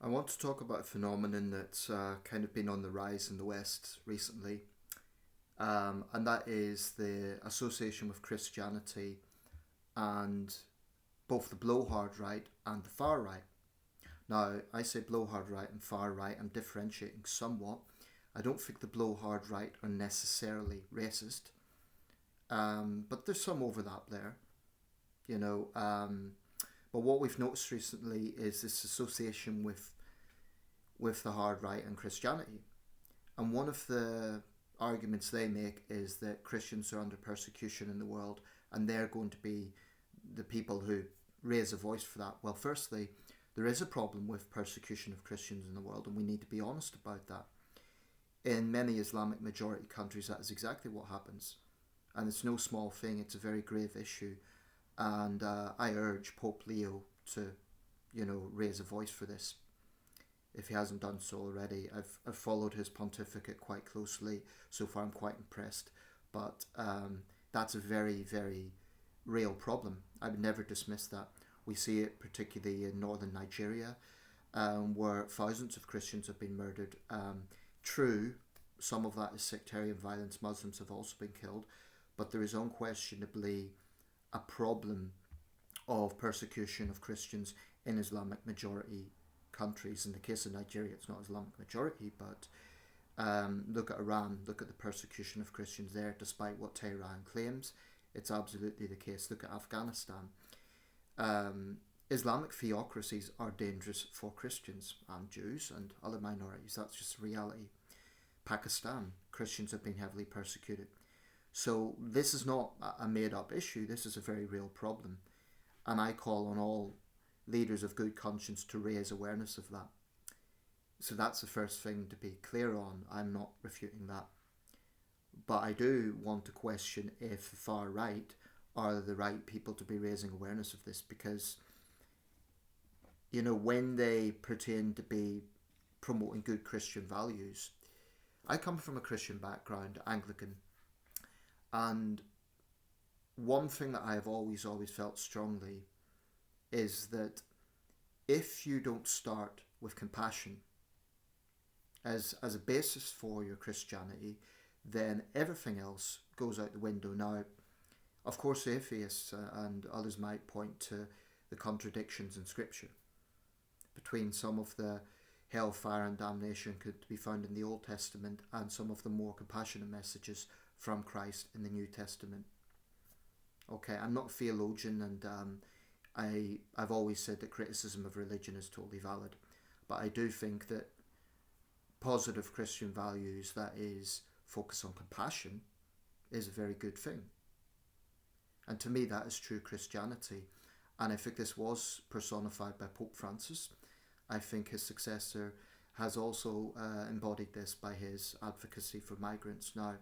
I want to talk about a phenomenon that's kind of been on the rise in the West recently, and that is the association with Christianity and both the blowhard right and the far right. Now, I say blowhard right and far right, I'm differentiating somewhat. I don't think the blowhard right are necessarily racist, but there's some overlap there, you know. But what we've noticed recently is this association with the hard right and Christianity. And one of the arguments they make is that Christians are under persecution in the world and they're going to be the people who raise a voice for that. Well, firstly, there is a problem with persecution of Christians in the world, and we need to be honest about that. In many Islamic majority countries, that is exactly what happens. And it's no small thing, it's a very grave issue. And I urge Pope Leo to, raise a voice for this if he hasn't done so already. I've followed his pontificate quite closely. So far, I'm quite impressed. But that's a very, very real problem. I would never dismiss that. We see it particularly in northern Nigeria, where thousands of Christians have been murdered. True, some of that is sectarian violence. Muslims have also been killed. But there is unquestionably a problem of persecution of Christians in Islamic majority countries. In the case of Nigeria, it's not Islamic majority, but look at Iran, look at the persecution of Christians there, despite what Tehran claims. It's absolutely the case. Look at Afghanistan. Islamic theocracies are dangerous for Christians and Jews and other minorities. That's just reality. Pakistan, Christians have been heavily persecuted. So this is not a made-up issue. This is a very real problem. And I call on all leaders of good conscience to raise awareness of that. So that's the first thing to be clear on. I'm not refuting that. But I do want to question if the far right are the right people to be raising awareness of this, because, when they pretend to be promoting good Christian values. I come from a Christian background, Anglican, and one thing that I have always felt strongly is that if you don't start with compassion as a basis for your Christianity, then everything else goes out the window. Now, of course, atheists and others might point to the contradictions in Scripture between some of the hellfire and damnation could be found in the Old Testament and some of the more compassionate messages from Christ in the New Testament. Okay, I'm not a theologian, and I've always said that criticism of religion is totally valid, but I do think that positive Christian values that is focus on compassion is a very good thing. And to me, that is true Christianity. And I think this was personified by Pope Francis. I think his successor has also embodied this by his advocacy for migrants. Now,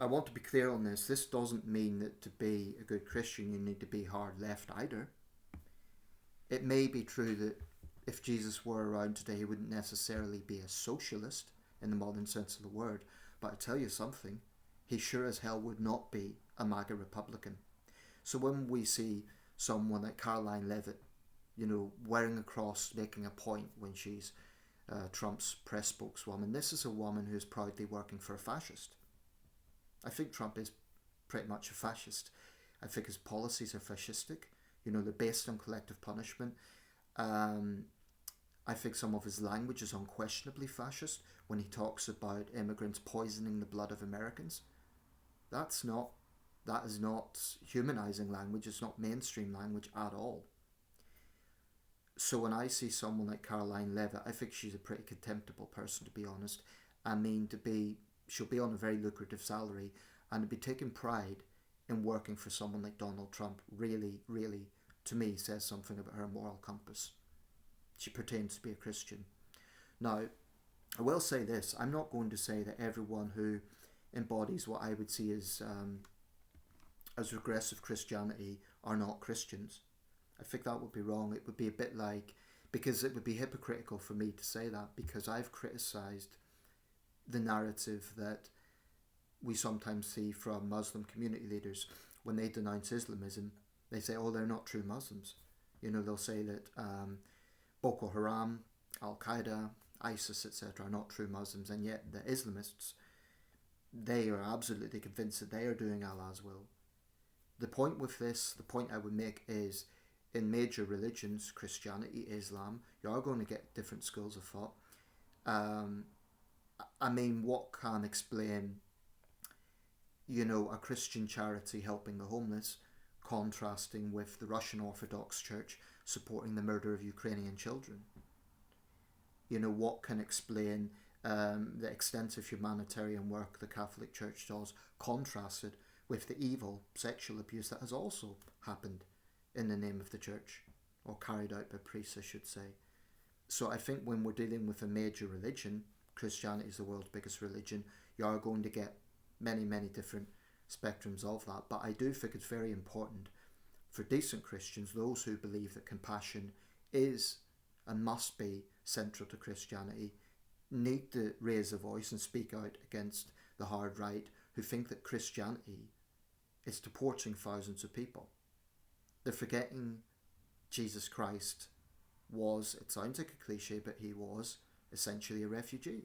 I want to be clear on this. This doesn't mean that to be a good Christian you need to be hard left either. It may be true that if Jesus were around today, he wouldn't necessarily be a socialist in the modern sense of the word. But I tell you something, he sure as hell would not be a MAGA Republican. So when we see someone like Caroline Levitt, wearing a cross, making a point when she's Trump's press spokeswoman, this is a woman who's proudly working for a fascist. I think Trump is pretty much a fascist. I think his policies are fascistic. They're based on collective punishment. I think some of his language is unquestionably fascist when he talks about immigrants poisoning the blood of Americans. That is not humanizing language. It's not mainstream language at all. So when I see someone like Caroline Levitt, I think she's a pretty contemptible person, to be honest. She'll be on a very lucrative salary and to be taking pride in working for someone like Donald Trump really, really, to me, says something about her moral compass. She pretends to be a Christian. Now, I will say this. I'm not going to say that everyone who embodies what I would see as regressive Christianity are not Christians. I think that would be wrong. It would be a bit like, because it would be hypocritical for me to say that, because I've criticised the narrative that we sometimes see from Muslim community leaders when they denounce Islamism. They say, oh, they're not true Muslims. They'll say that Boko Haram, Al-Qaeda, ISIS, etc. are not true Muslims, and yet the Islamists, they are absolutely convinced that they are doing Allah's will. The point with this, the point I would make is, in major religions, Christianity, Islam, you are going to get different schools of thought. What can explain, a Christian charity helping the homeless, contrasting with the Russian Orthodox Church supporting the murder of Ukrainian children? What can explain the extensive humanitarian work the Catholic Church does, contrasted with the evil sexual abuse that has also happened in the name of the church, or carried out by priests, I should say. So I think when we're dealing with a major religion, Christianity is the world's biggest religion, you are going to get many, many different spectrums of that. But I do think it's very important for decent Christians, those who believe that compassion is and must be central to Christianity, need to raise a voice and speak out against the hard right who think that Christianity is deporting thousands of people. They're forgetting Jesus Christ was, it sounds like a cliche, but he was essentially a refugee.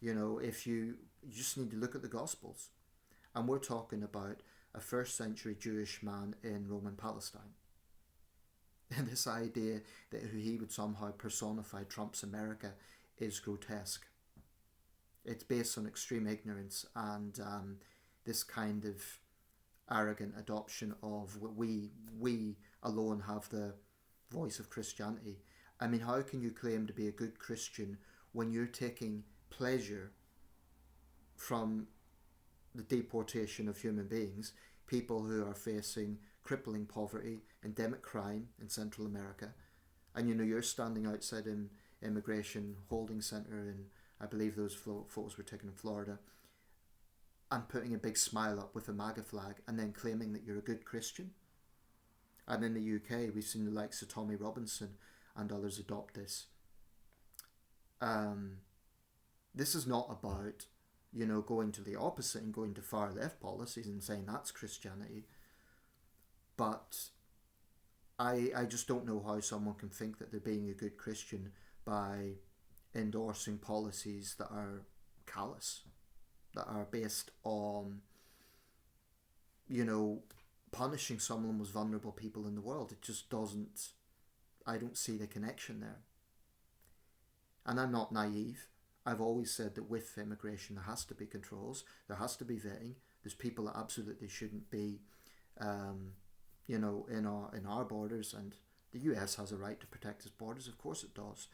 If you just need to look at the Gospels, and we're talking about a first century Jewish man in Roman Palestine. And this idea that he would somehow personify Trump's America is grotesque. It's based on extreme ignorance and this kind of arrogant adoption of we alone have the voice of Christianity. How can you claim to be a good Christian when you're taking pleasure from the deportation of human beings, people who are facing crippling poverty, endemic crime in Central America, and you're standing outside an immigration holding centre in, I believe those photos were taken in Florida, and putting a big smile up with a MAGA flag and then claiming that you're a good Christian? And in the UK, we've seen the likes of Tommy Robinson and others adopt this. This is not about, going to the opposite and going to far left policies and saying that's Christianity. But I just don't know how someone can think that they're being a good Christian by endorsing policies that are callous, that are based on, punishing some of the most vulnerable people in the world. It just doesn't, I don't see the connection there. And I'm not naive. I've always said that with immigration there has to be controls, there has to be vetting. There's people that absolutely shouldn't be, in our borders, and the US has a right to protect its borders, of course it does.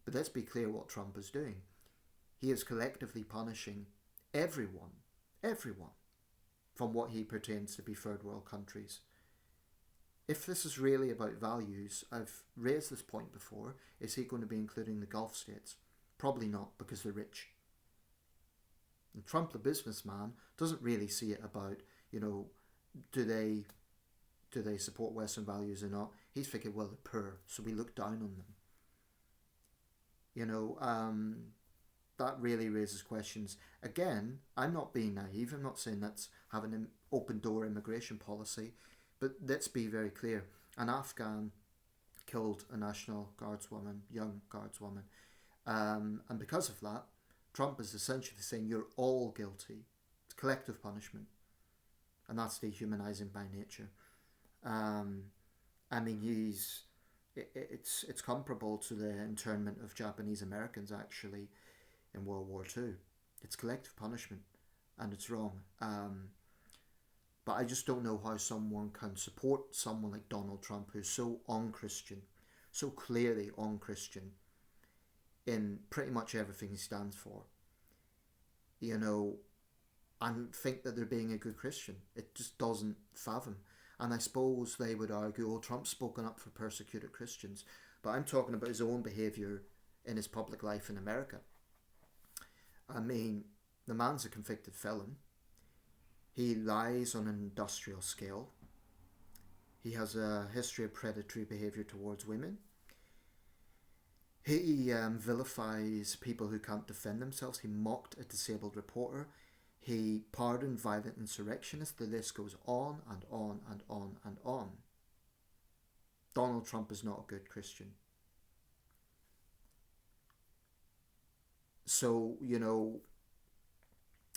But let's be clear what Trump is doing. He is collectively punishing everyone, from what he pretends to be third world countries. If this is really about values, I've raised this point before, is he going to be including the Gulf states? Probably not, because they're rich. And Trump, the businessman, doesn't really see it about, do they support Western values or not? He's thinking, well, they're poor, so we look down on them. That really raises questions. Again, I'm not being naive. I'm not saying let's have an open door immigration policy, but let's be very clear. An Afghan killed a National Guardswoman, young Guardswoman, and because of that, Trump is essentially saying you're all guilty. It's collective punishment, and that's dehumanizing by nature. It's comparable to the internment of Japanese Americans actually in World War II. It's collective punishment, and it's wrong. But I just don't know how someone can support someone like Donald Trump, who's so un-Christian, so clearly un-Christian in pretty much everything he stands for, and think that they're being a good Christian. It just doesn't fathom. And I suppose they would argue, oh, Trump's spoken up for persecuted Christians. But I'm talking about his own behaviour in his public life in America. The man's a convicted felon. He lies on an industrial scale. He has a history of predatory behaviour towards women. He vilifies people who can't defend themselves. He mocked a disabled reporter. He pardoned violent insurrectionists. The list goes on and on and on and on. Donald Trump is not a good Christian. So,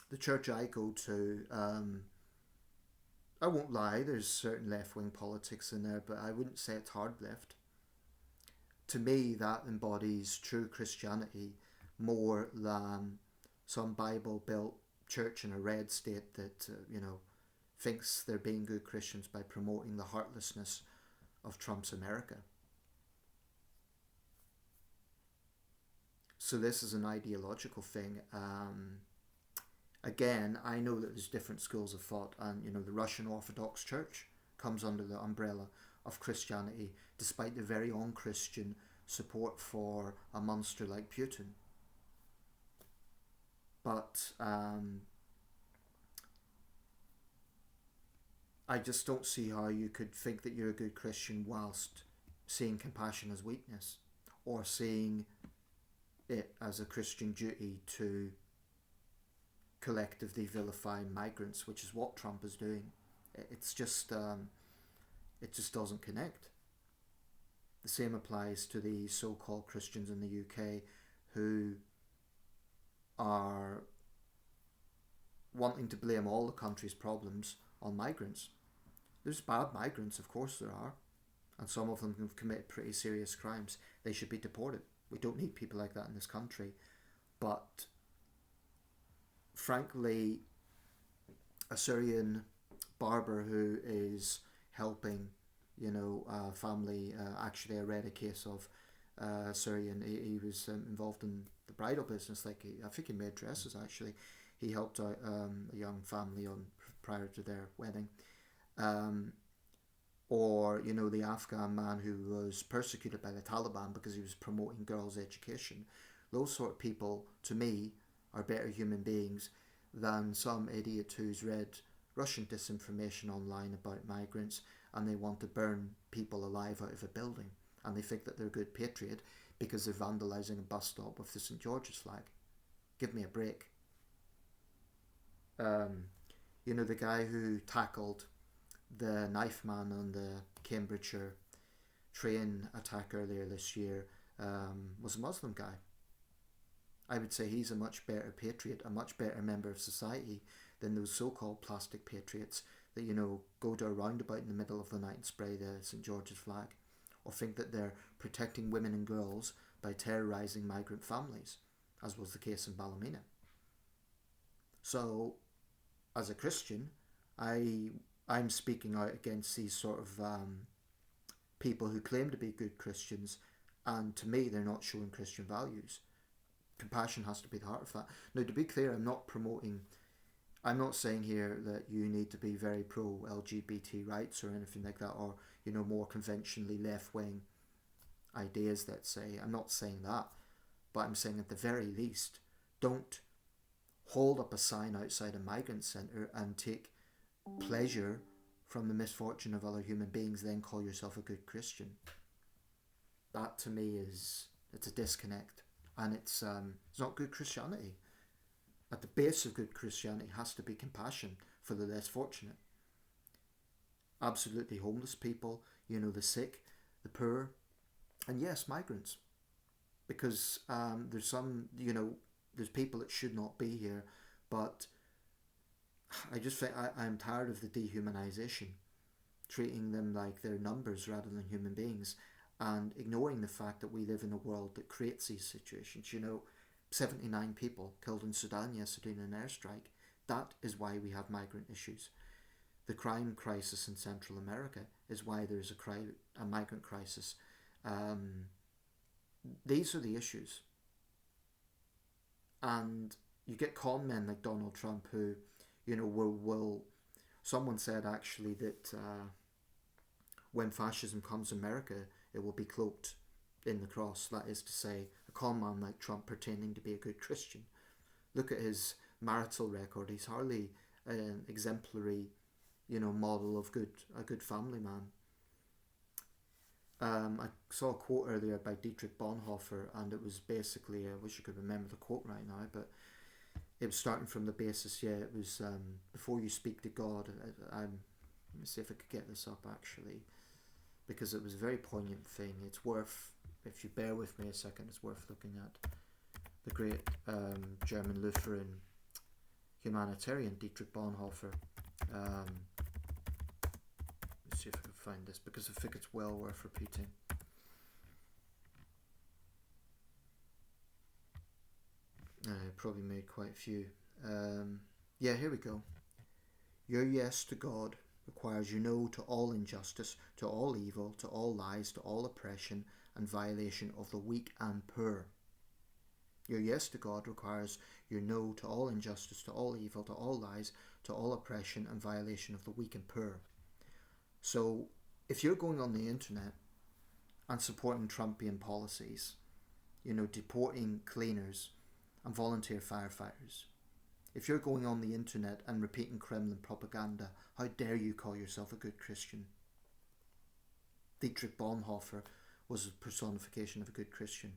the church I go to, I won't lie, there's certain left wing politics in there, but I wouldn't say it's hard left. To me, that embodies true Christianity more than some Bible built church in a red state that, thinks they're being good Christians by promoting the heartlessness of Trump's America. So this is an ideological thing. Again, I know that there's different schools of thought, and the Russian Orthodox Church comes under the umbrella of Christianity, despite the very unchristian support for a monster like Putin. But I just don't see how you could think that you're a good Christian whilst seeing compassion as weakness, or seeing it as a Christian duty to collectively vilify migrants, which is what Trump is doing. It's just it just doesn't connect. The same applies to the so-called Christians in the UK who are wanting to blame all the country's problems on migrants. There's bad migrants, of course there are, and some of them have committed pretty serious crimes. They should be deported. We don't need people like that in this country. But frankly, a Syrian barber who is helping, a family, actually I read a case of Syrian, he was involved in the bridal business, I think he made dresses actually. He helped out a young family prior to their wedding. Or, the Afghan man who was persecuted by the Taliban because he was promoting girls' education. Those sort of people, to me, are better human beings than some idiot who's read Russian disinformation online about migrants and they want to burn people alive out of a building. And they think that they're a good patriot because they're vandalising a bus stop with the St. George's flag. Give me a break. The guy who tackled the knife man on the Cambridgeshire train attack earlier this year was a Muslim guy. I would say he's a much better patriot, a much better member of society than those so-called plastic patriots that, go to a roundabout in the middle of the night and spray the St. George's flag, or think that they're protecting women and girls by terrorising migrant families, as was the case in Ballymena. So, as a Christian, I'm speaking out against these sort of people who claim to be good Christians, and to me they're not showing Christian values. Compassion has to be the heart of that. Now, to be clear, I'm not saying here that you need to be very pro LGBT rights or anything like that, or more conventionally left-wing ideas, let's say. I'm not saying that, but I'm saying at the very least, don't hold up a sign outside a migrant centre and take pleasure from the misfortune of other human beings, then call yourself a good Christian. That to me it's a disconnect, and it's not good Christianity. At the base of good Christianity has to be compassion for the less fortunate. Absolutely homeless people, the sick, the poor, and yes, migrants. Because there's some, there's people that should not be here, but I just think I'm tired of the dehumanization, treating them like they're numbers rather than human beings, and ignoring the fact that we live in a world that creates these situations. 79 people killed in Sudan yesterday in an airstrike. That is why we have migrant issues. The crime crisis in Central America is why there's a migrant crisis. These are the issues. And you get con men like Donald Trump who, will someone said actually that when fascism comes to America, it will be cloaked in the cross. That is to say, a con man like Trump pretending to be a good Christian. Look at his marital record. He's hardly an exemplary, model of a good family man. I saw a quote earlier by Dietrich Bonhoeffer, and it was basically, I wish I could remember the quote right now, but it was starting from the basis, it was before you speak to God. Let me see if I could get this up actually, because it was a very poignant thing. It's worth, if you bear with me a second, it's worth looking at. the great German Lutheran humanitarian Dietrich Bonhoeffer. Let's see if I can find this, because I think it's well worth repeating. I probably made quite a few. Yeah, here we go. Your yes to God requires your no to all injustice, to all evil, to all lies, to all oppression and violation of the weak and poor. Your yes to God requires your no to all injustice, to all evil, to all lies, to all oppression and violation of the weak and poor. So if you're going on the internet and supporting Trumpian policies, deporting cleaners and volunteer firefighters, if you're going on the internet and repeating Kremlin propaganda, how dare you call yourself a good Christian? Dietrich Bonhoeffer was a personification of a good Christian.